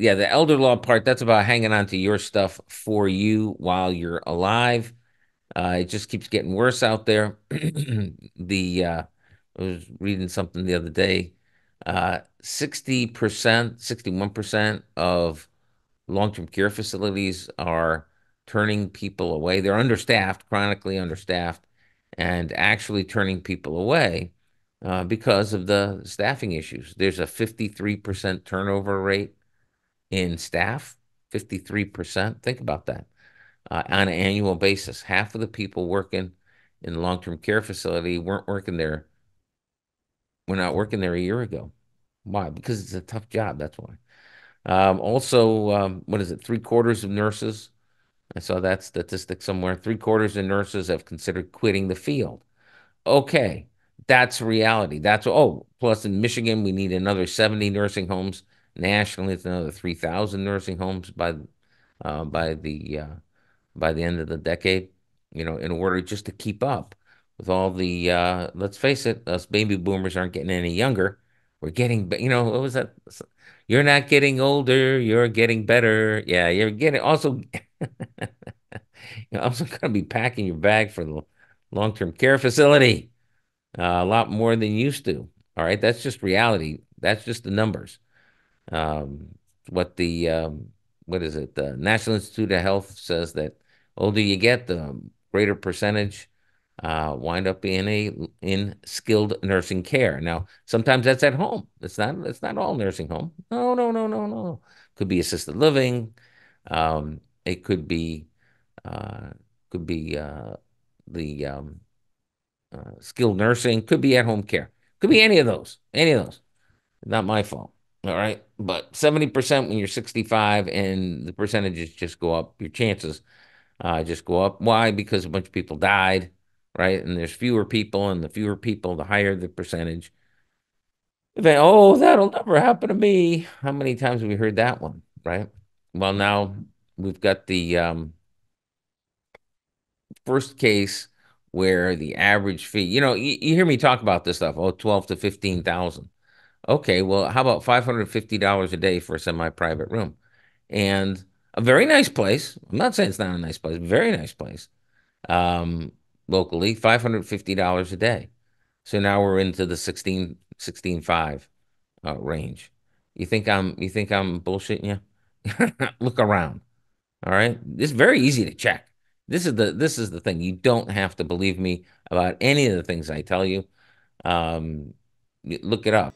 yeah, the elder law part, that's about hanging on to your stuff for you while you're alive. It just keeps getting worse out there. I was reading something the other day. 60%, 61% of long-term care facilities are turning people away. They're understaffed, chronically understaffed, and actually turning people away because of the staffing issues. There's a 53% turnover rate in staff. 53%. Think about that on an annual basis. Half of the people working in the long-term care facility weren't working there, were not working there a year ago. Why? Because it's a tough job. That's why. Also, what is it? Three-quarters of nurses. I saw that statistic somewhere. Three-quarters of nurses have considered quitting the field. Okay, that's reality. Plus in Michigan, we need another 70 nursing homes. Nationally, it's another 3,000 nursing homes uh, by the uh, by the end of the decade, in order just to keep up with all the, let's face it, us baby boomers aren't getting any younger. We're getting, what was that? You're not getting older, you're getting better. Yeah, you're getting also, you're also going to be packing your bag for the long-term care facility a lot more than you used to. All right, that's just reality. That's just the numbers. Um, what the what is it? The National Institute of Health says that older you get, the greater percentage wind up being in skilled nursing care. Now, sometimes that's at home. It's not all nursing home. No, no, no, no, no. Could be assisted living. It uh, could be the skilled nursing. Could be at home care. Could be any of those. Any of those. Not my fault. All right. But 70% when you're 65 and the percentages just go up, your chances just go up. Why? Because a bunch of people died, right? And there's fewer people, and the fewer people, the higher the percentage. Oh, that'll never happen to me. How many times have we heard that one, right? Well, now we've got the first case where the average fee, you hear me talk about this stuff, 12 to 15,000. Okay, well, how about $550 a day for a semi-private room? And a very nice place. I'm not saying it's not a nice place, very nice place. Um, Locally, $550 a day. So now we're into the 16.5 range. You think I'm bullshitting you? Look around. All right. It's very easy to check. This is the thing. You don't have to believe me about any of the things I tell you. Um, Look it up.